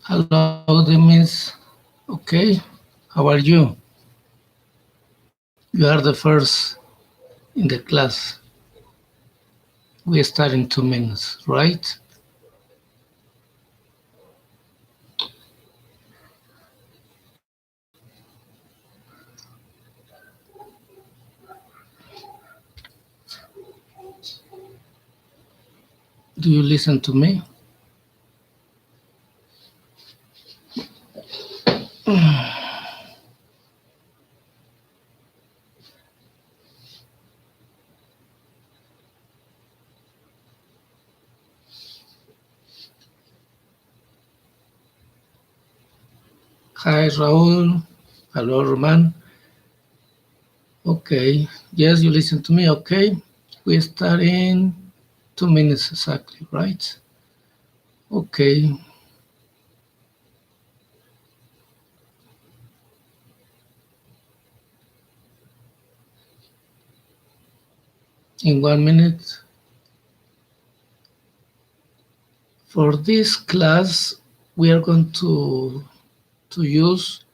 Hello, Demis. Okay, how are you? You are the first in the class. We start in 2 minutes, right? Do you listen to me? Hi, Raul. Hello, Roman. Okay, yes, you listen to me, okay? We start in 2 minutes exactly, right? Okay, in 1 minute. For this class, we are going to use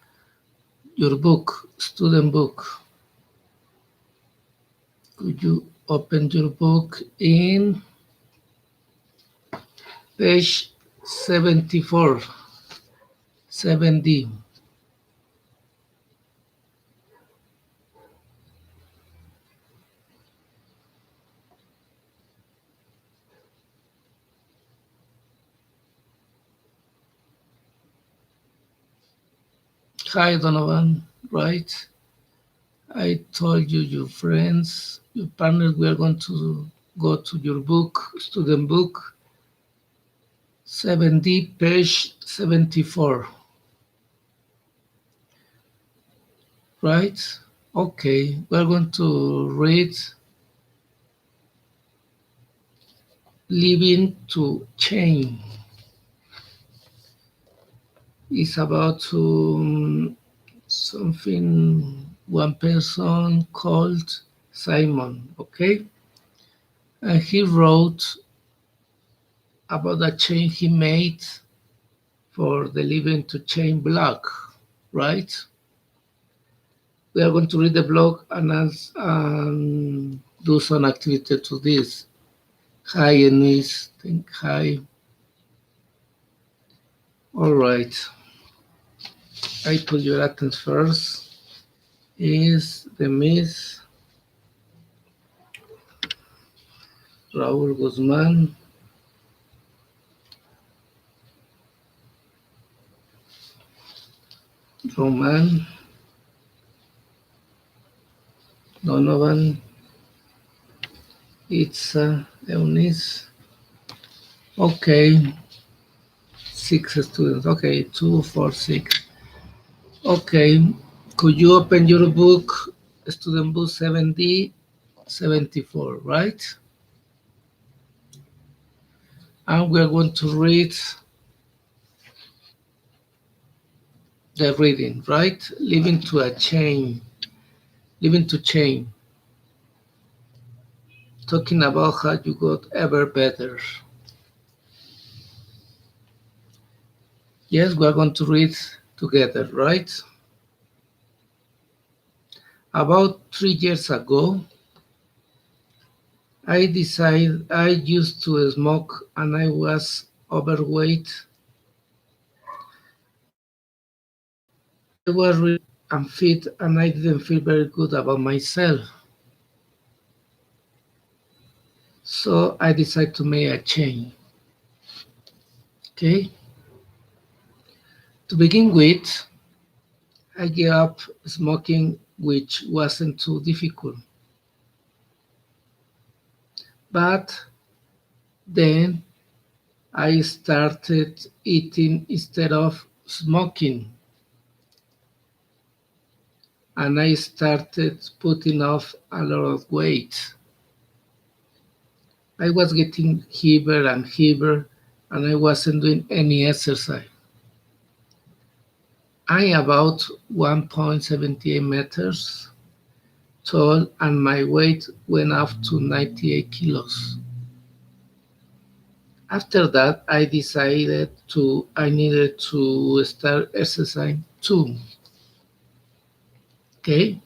your book, student book. Could you open your book in page 74, 7D? Hi, Donovan. Right? I told you, your friends, your partners, we are going to go to your book, student book, 7D, page 74. Right? Okay, we're going to read Living to Change. It's about something, one person called Simon, okay? And he wrote about the change he made for the Living to Change blog, right? We are going to read the blog and do some activity to this. Hi, Eunice. Hi. All right. I put your attendance first. Is the Miss Raúl Guzmán, Roman, Donovan, Itza, Eunice. Okay, 6 students. Okay, 2, 4, 6. Okay, could you open your book, student book 7D, 74, right? And we're going to read the reading, right? Living to a chain, living to change, talking about how you got ever better. Yes, we're going to read together, right? About 3 years ago, I decided I used to smoke and I was overweight. I was really unfit and I didn't feel very good about myself. So I decided to make a change. Okay? To begin with, I gave up smoking, which wasn't too difficult. But then I started eating instead of smoking, and I started putting off a lot of weight. I was getting heavier and heavier, and I wasn't doing any exercise. I am about 1.78 meters tall, and my weight went up to 98 kilos. After that, I decided I needed to start exercise too. Okay,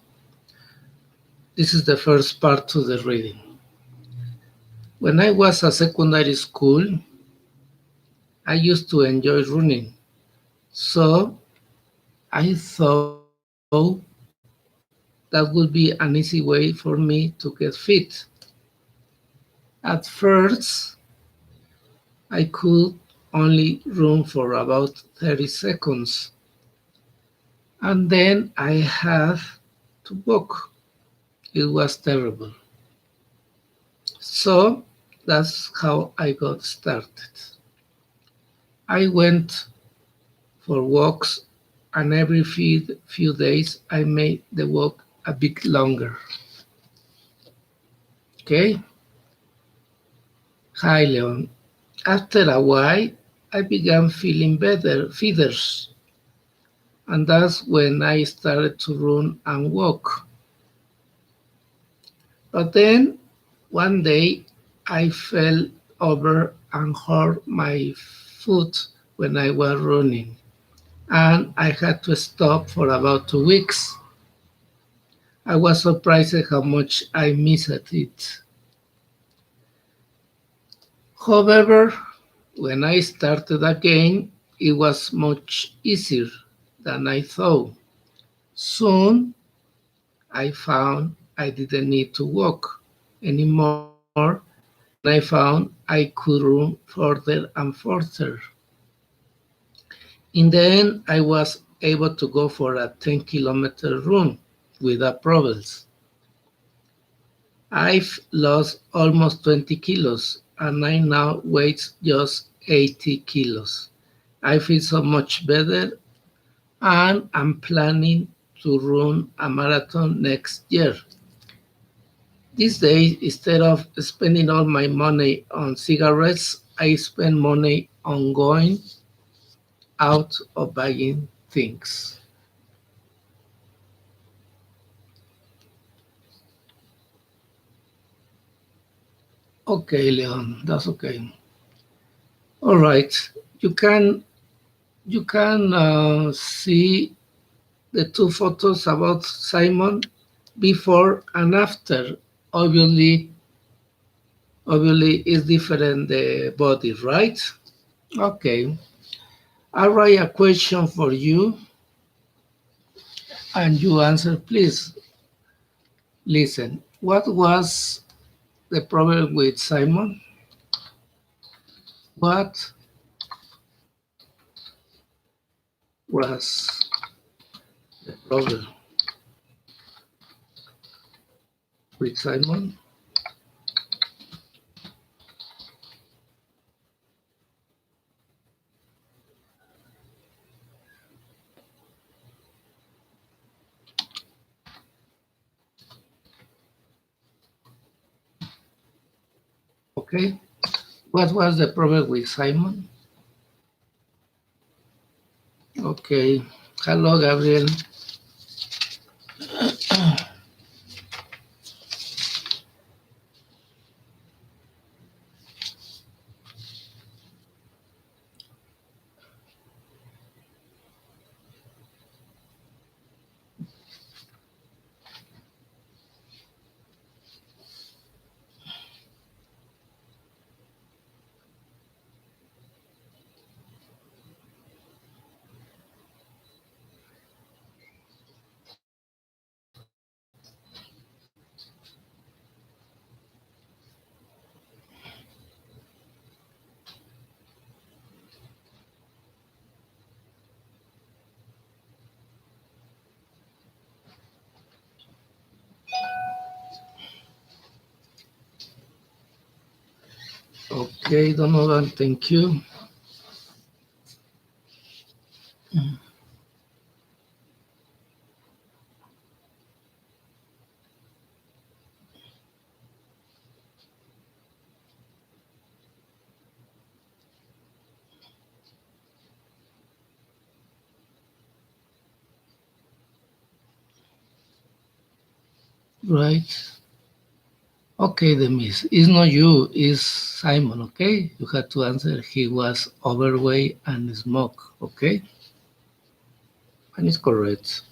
this is the first part to the reading. When I was at secondary school, I used to enjoy running. So I thought that would be an easy way for me to get fit. At first, I could only run for about 30 seconds, and then I had to walk. It was terrible. So that's how I got started. I went for walks, and every few days I made the walk a bit longer. Okay? Hi, Leon. After a while, I began feeling better, fevers, and that's when I started to run and walk. But then one day I fell over and hurt my foot when I was running, and I had to stop for about 2 weeks. I was surprised at how much I missed it. However, when I started again, it was much easier than I thought. Soon I found I didn't need to walk anymore, and I found I could run further and further. In the end, I was able to go for a 10-kilometer run without problems. I've lost almost 20 kilos and I now weigh just 80 kilos. I feel so much better and I'm planning to run a marathon next year. These days, instead of spending all my money on cigarettes, I spend money on going out or buying things. Okay, Leon, that's okay. All right, you can see the two photos about Simon before and after. Obviously, obviously, it's different the body, right? Okay. I write a question for you, and you answer, please. Listen. What was the problem with Simon? What was the problem with Simon? Okay. What was the problem with Simon? Okay. Hello, Gabriel. Okay, Donovan, thank you. Right. Okay, Demis, it's not you, it's Simon, okay? You had to answer he was overweight and smoke, okay? And it's correct.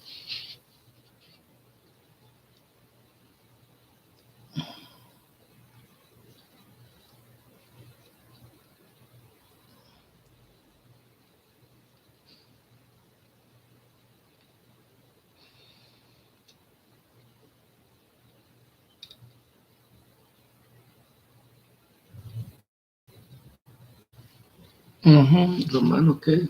Roman, okay.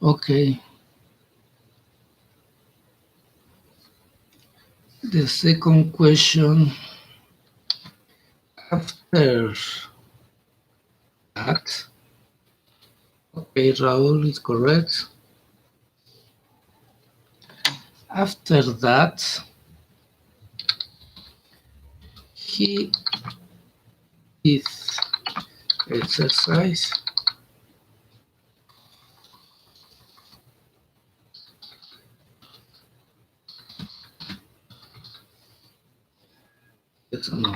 Okay, the second question after that, okay, Raul is correct. After that, he did exercise. Yes or no?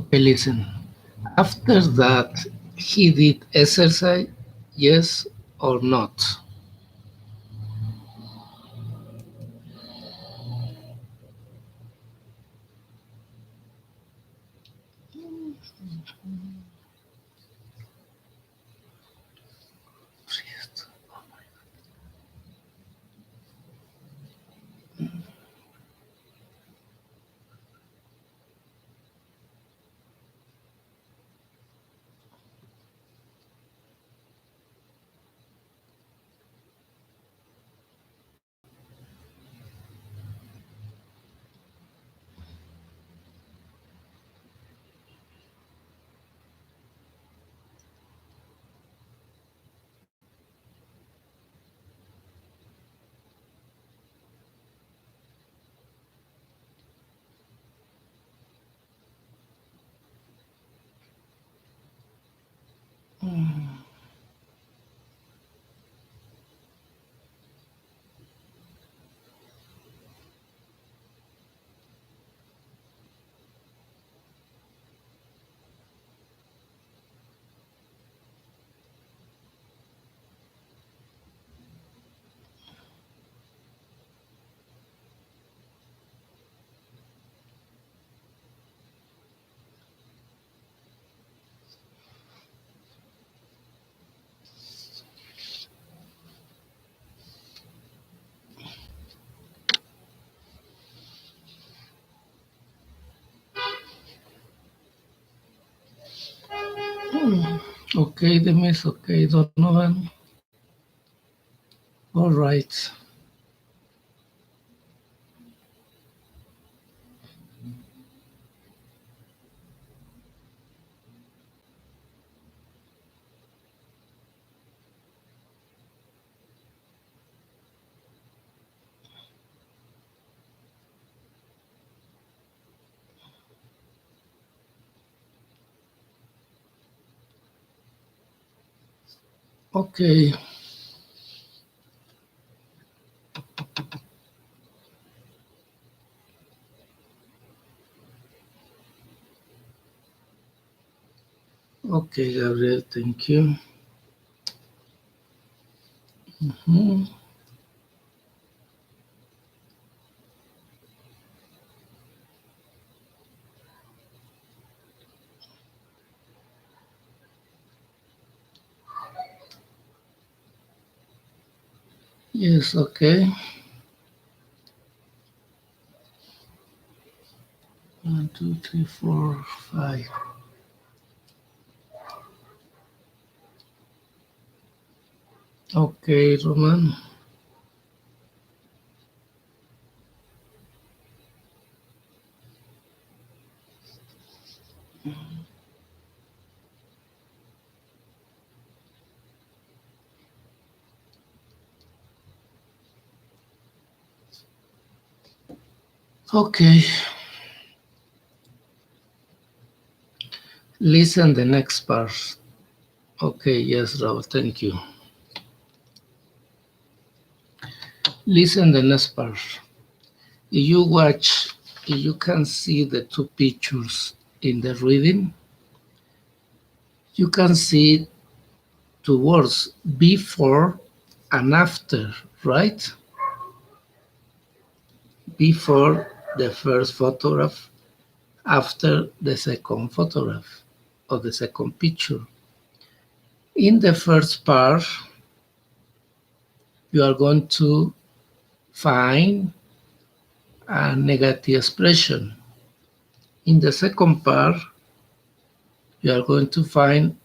Okay, listen. After that, he did exercise, yes or not? Okay, Demis, okay, Donovan. All right. Okay, okay, Gabriel, thank you. Hmm. Yes, okay. 1, 2, 3, 4, 5. Okay, Roman. Okay, listen the next part. Okay, yes, Raul, thank you. Listen the next part. If you watch, if you can see the two pictures in the reading, you can see two words before and after, right? Before the first photograph, after the second photograph or the second picture. In the first part, you are going to find a negative expression. In the second part, you are going to find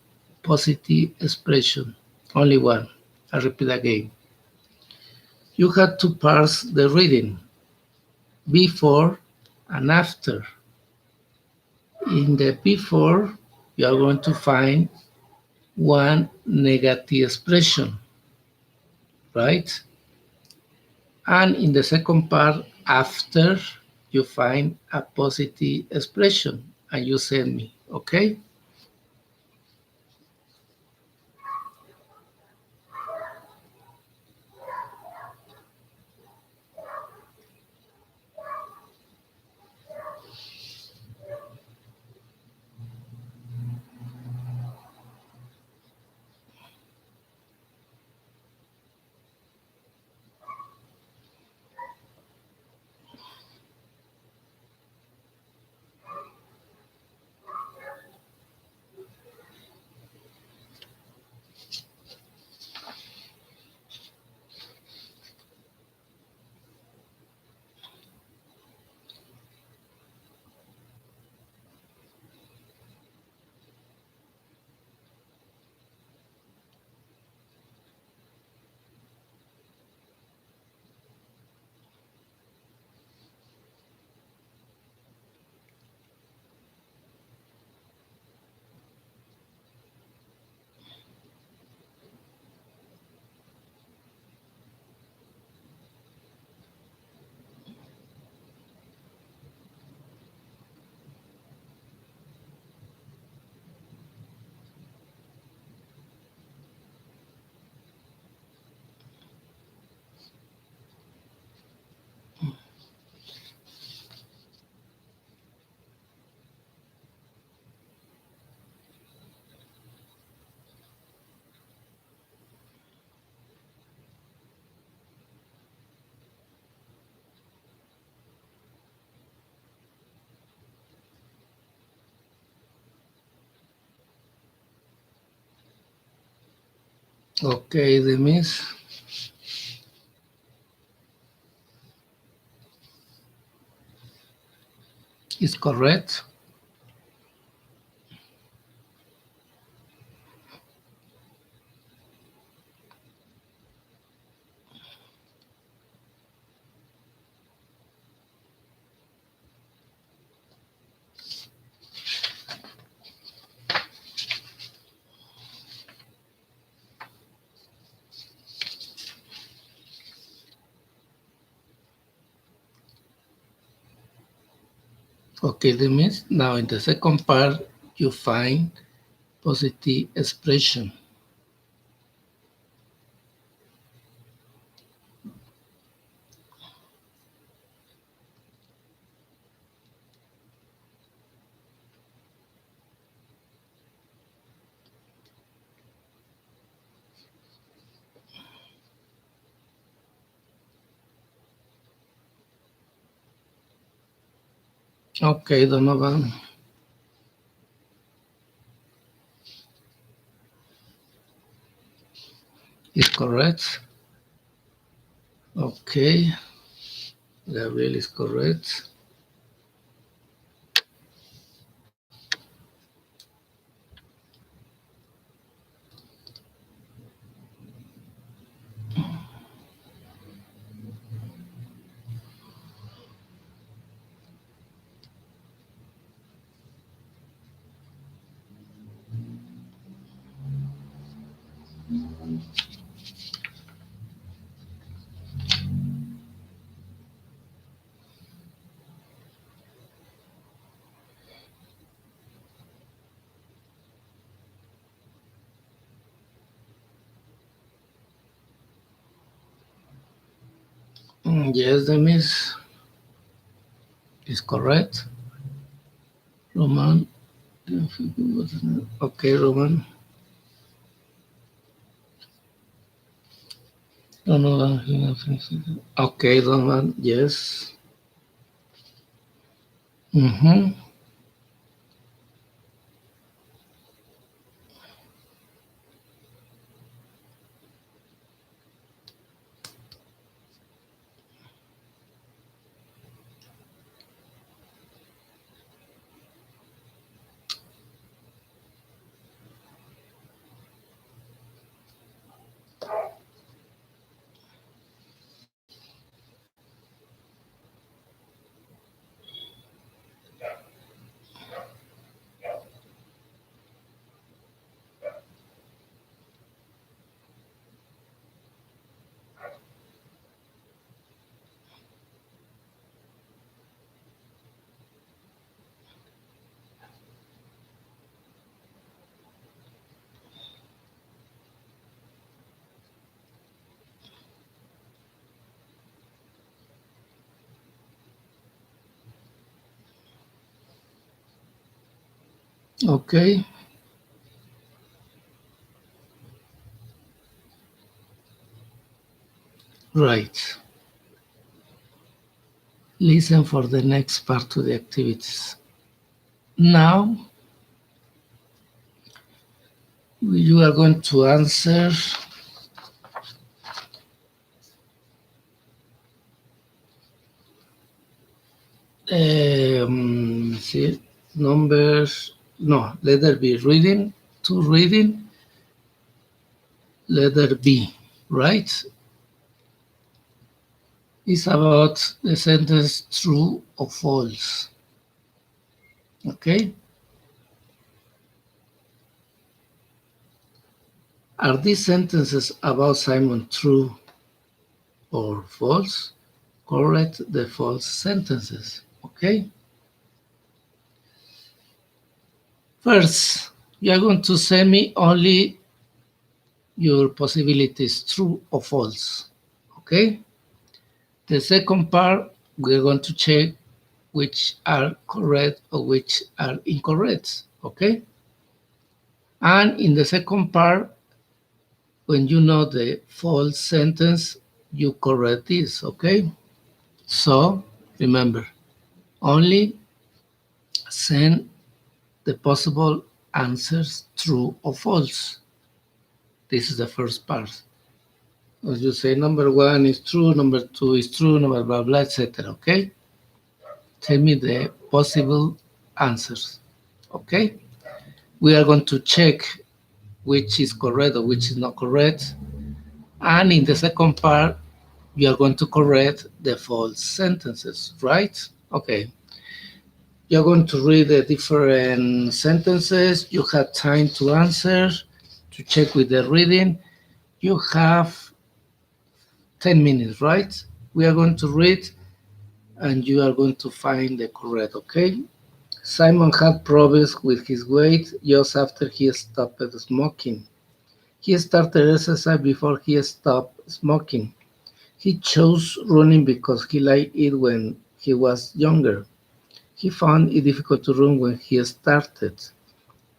positive expression. Only one. I repeat again. You have to parse the reading before and after. In the before, you are going to find one negative expression, right? And in the second part, after, you find a positive expression and you send me, okay? Okay, the miss is correct. Okay, the miss. Now in the second part, you find positive expression. Okay, Donovan is correct. Okay, Gabriel is correct. Yes, the miss is correct. Roman. Okay, Roman. No, no, no. Okay, Roman. Yes. Mm-hmm. Okay. Right. Listen for the next part of the activities. Now, you are going to answer see, numbers, no, letter B, reading, to reading, letter B, right? It's about the sentence true or false, okay? Are these sentences about Simon true or false? Correct the false sentences, okay? First, you are going to send me only your possibilities, true or false, okay? The second part, we're going to check which are correct or which are incorrect, okay? And in the second part, when you know the false sentence, you correct this, okay? So remember, only send the possible answers true or false. This is the first part. As you say, number one is true, number two is true, number blah blah, etc. Okay? Tell me the possible answers. Okay? We are going to check which is correct or which is not correct. And in the second part, you are going to correct the false sentences, right? Okay. You're going to read the different sentences. You have time to answer, to check with the reading. You have 10 minutes, right? We are going to read and you are going to find the correct, okay? Simon had problems with his weight just after he stopped smoking. He started exercise before he stopped smoking. He chose running because he liked it when he was younger. He found it difficult to run when he started.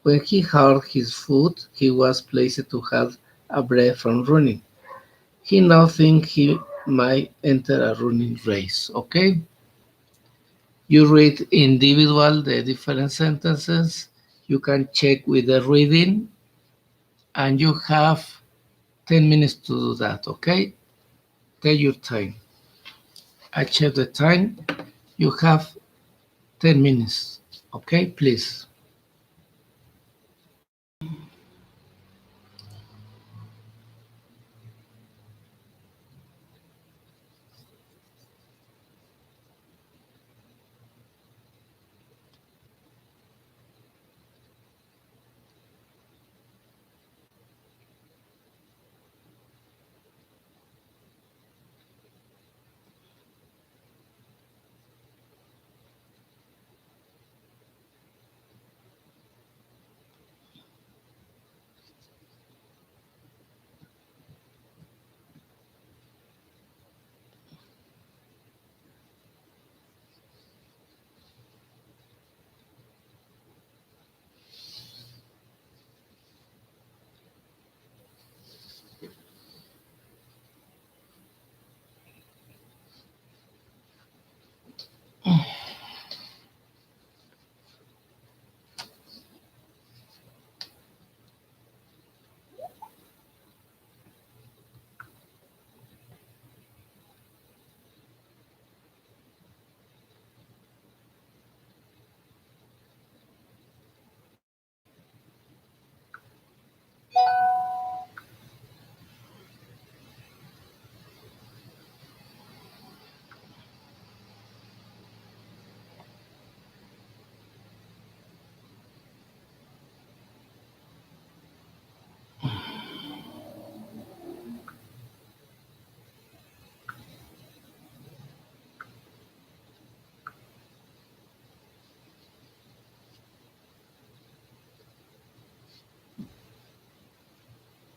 When he hurt his foot, he was pleased to have a break from running. He now thinks he might enter a running race. Okay? You read individual the different sentences. You can check with the reading, and you have 10 minutes to do that. Okay? Take your time. I check the time. You have 10 minutes. Okay, please.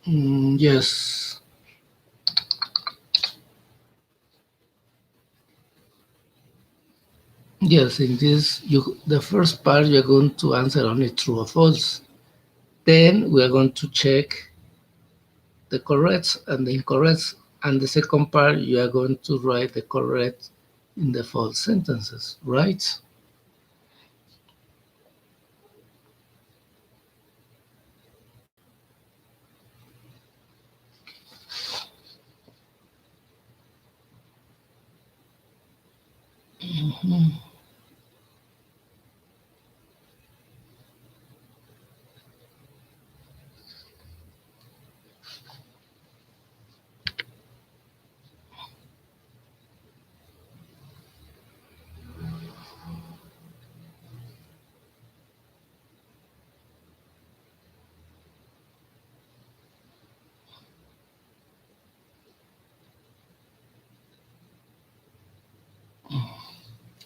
Yes. Yes, in this, the first part you're going to answer only true or false. Then we are going to check the correct and the incorrect. And the second part, you are going to write the correct in the false sentences, right?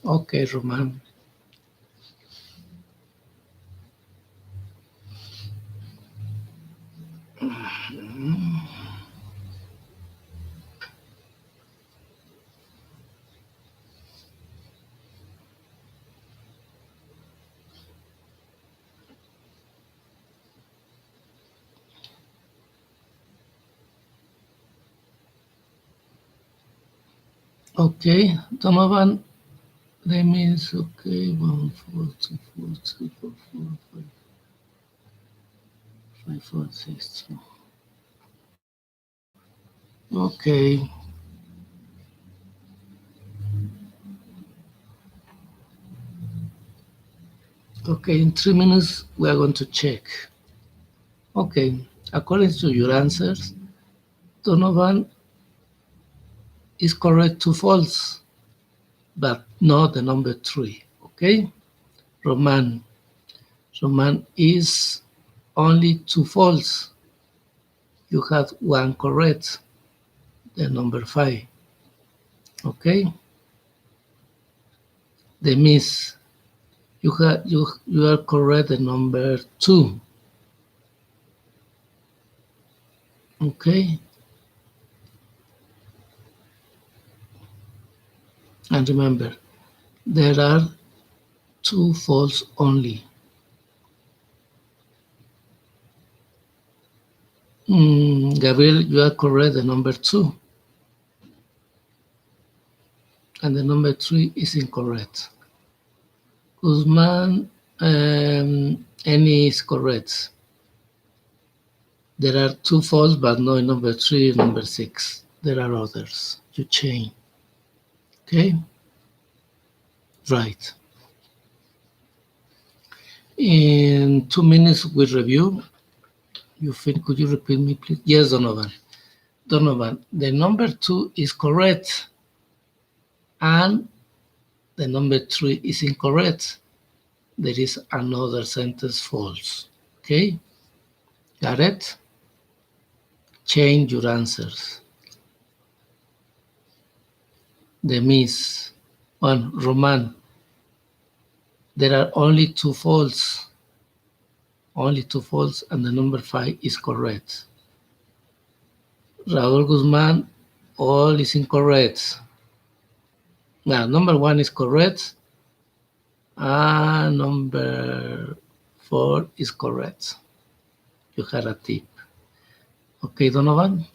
Okay, Roman. Okay, Donovan, that means, okay, 1, 4, 2, 4, 3, 4, 4, 5, 5, 4, 6, 2. Okay, okay, in 3 minutes we are going to check. Okay, according to your answers, Donovan is correct to false, but not the number 3. Okay, Roman, Roman is only to false. You have one correct, the number 5. Okay, the miss, you are correct, the number 2. Okay, and remember, there are 2 false only. Gabriel, you are correct, the number 2, and the number 3 is incorrect. Guzman, any is correct. There are 2 false, but no number 3, number 6. There are others. You change. Okay, right. In 2 minutes we review. You think? Could you repeat me, please? Yes, Donovan. Donovan, the number two is correct, and the number three is incorrect. There is another sentence false. Okay, got it? Change your answers. The miss. One, Roman, there are only two false. Only two false, and the number five is correct. Raul Guzman, all is incorrect. Now, number one is correct, and number four is correct. You had a tip. Okay, Donovan?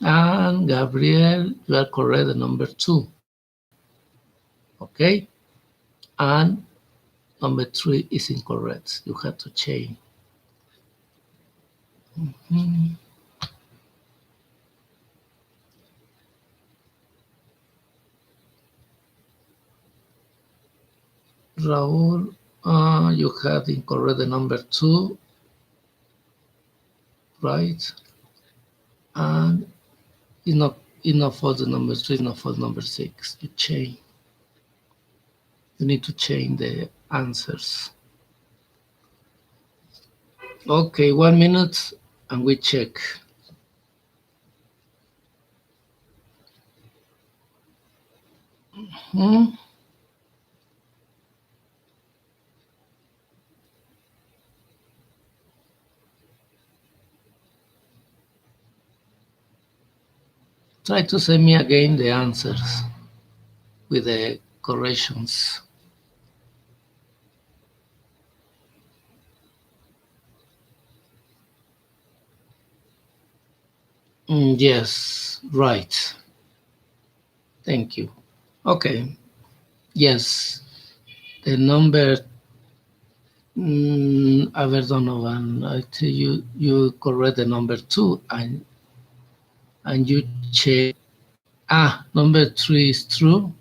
And Gabriel, you are correct, the number two. Okay? And number three is incorrect. You have to change. Mhm. Raul, you had incorrect the number two, right? And it's not for the number three, it's not for number six. You change. You need to change the answers. Okay, 1 minute and we check. Hmm? Try to send me again the answers with the corrections. Yes, right. Thank you. Okay. Yes, the number. A ver, Donovan, I tell you, you correct the number two, and you check. Number three is true.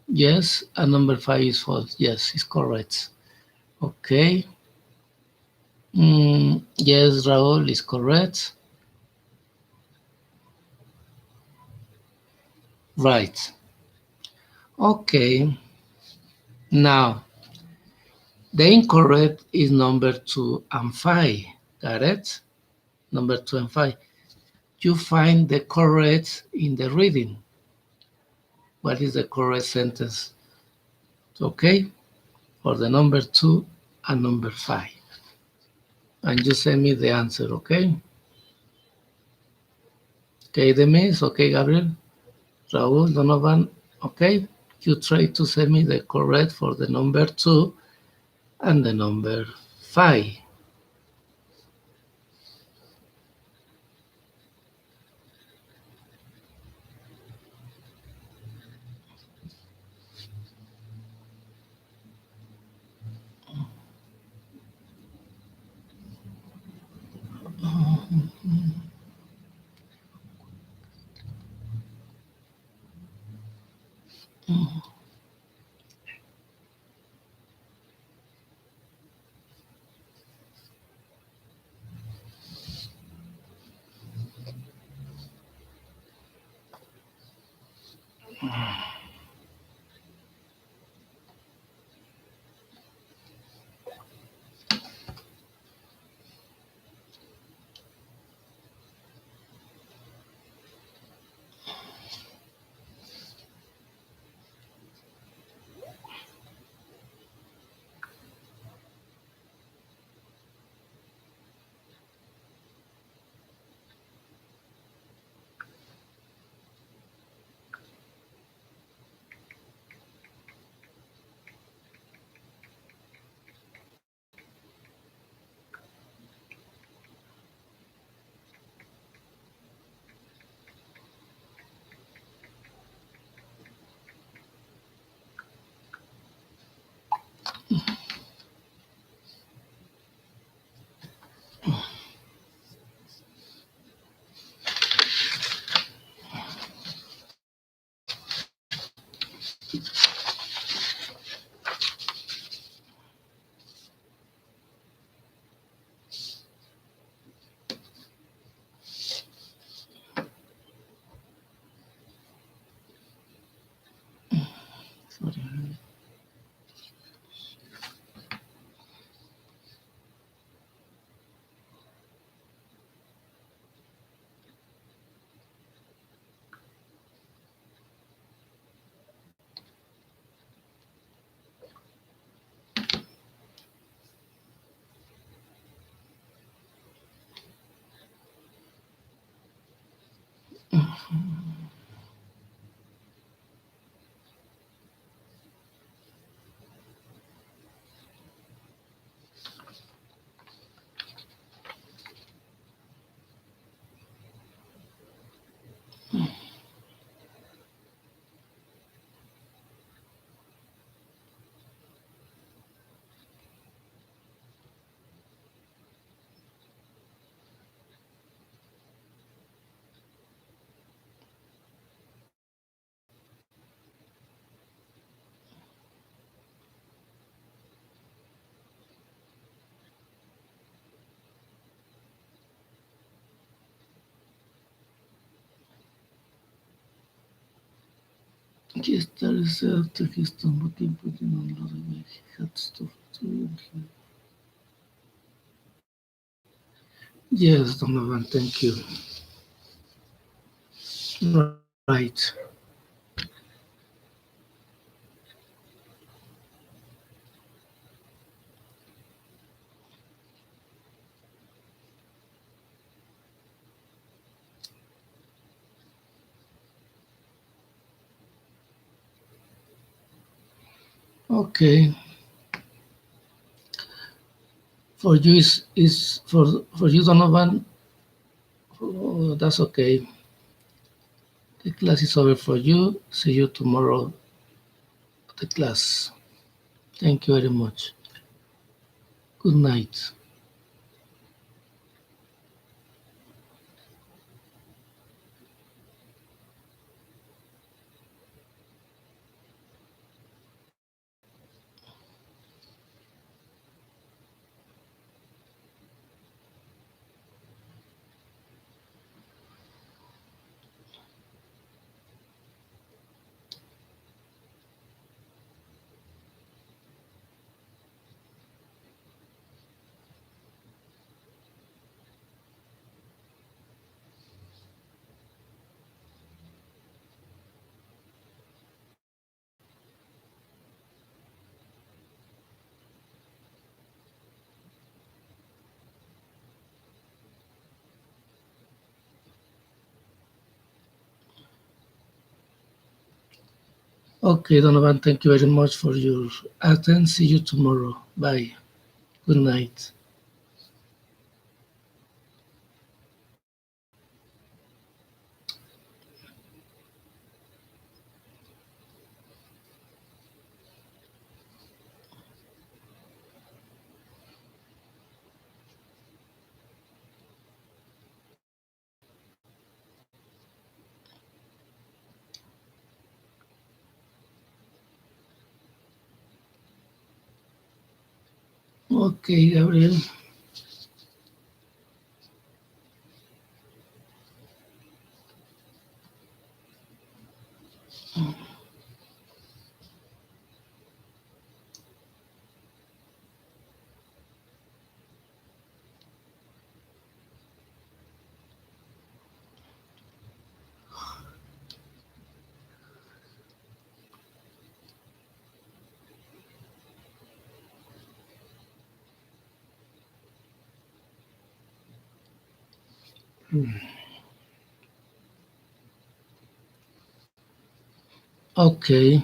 Yes, and number five is false. Yes, it's correct. Okay. Yes, Raul is correct. Right. Okay. Now, the incorrect is number two and five. Got it? Number two and five. You find the correct in the reading. What is the correct sentence? Okay? For the number two and number five. And you send me the answer, okay? Okay, Demis, okay, Gabriel, Raul, Donovan, okay? You try to send me the correct for the number two and the number five. Aquí está el research, aquí estamos tiempo de nombre de had stuff to Yes, Donovan, thank you. Right. Okay. For you is for you, Donovan. Oh, that's okay. The class is over for you. See you tomorrow at the class. Thank you very much. Good night. Okay, Donovan, thank you very much for your attendance. See you tomorrow. Bye. Good night. Okay, Gabriel. Okay.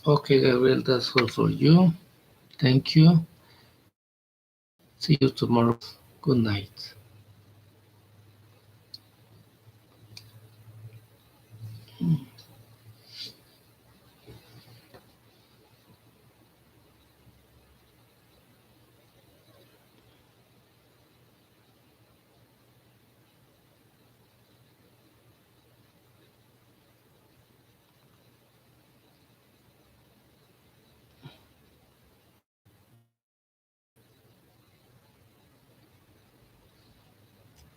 Okay, Gabriel, that's all for you. Thank you. See you tomorrow. Good night.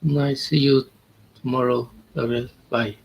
Nice. See you tomorrow, Gabriel. Bye.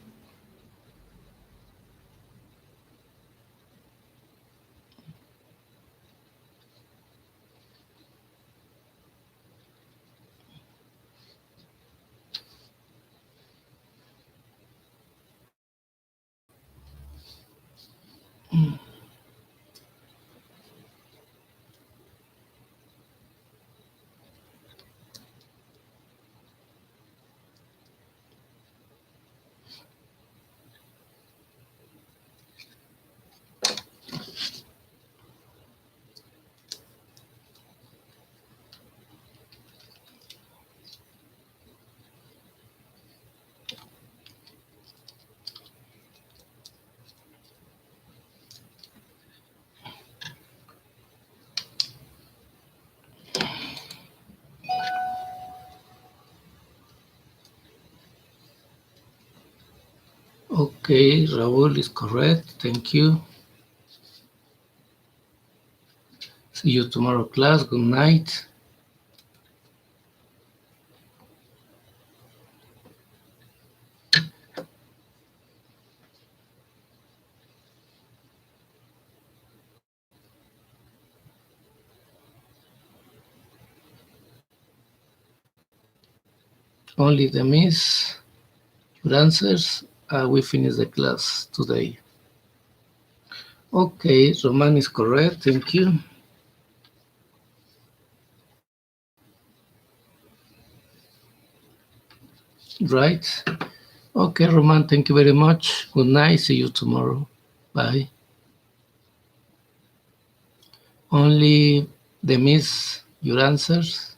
Okay, Raul is correct. Thank you. See you tomorrow, class. Good night. Only the miss your answers. We finish the class today. Okay, Roman is correct. Thank you. Right. Okay, Roman, thank you very much. Good night. See you tomorrow. Bye. Only the miss your answers.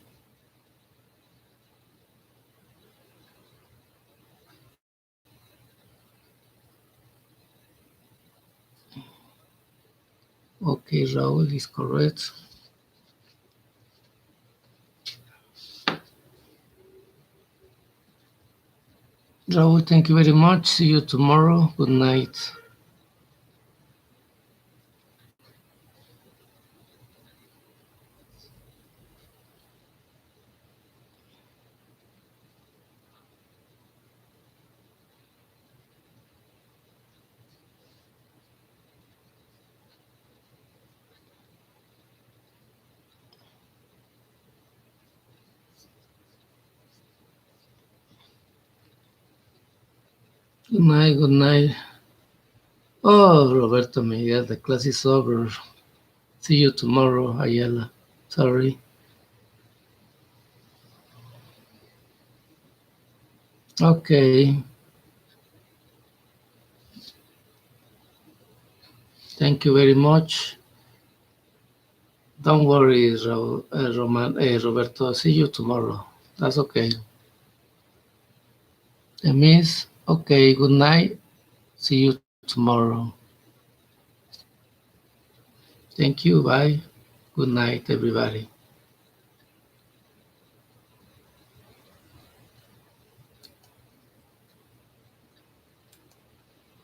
Okay, Raul is correct. Raul, thank you very much. See you tomorrow. Good night. Good night. Good night. Oh, Roberto Miguel, the class is over. See you tomorrow, Ayala. Sorry. Okay. Thank you very much. Don't worry, Roberto. See you tomorrow. That's okay. The miss. Okay. Good night. See you tomorrow. Thank you. Bye. Good night, everybody.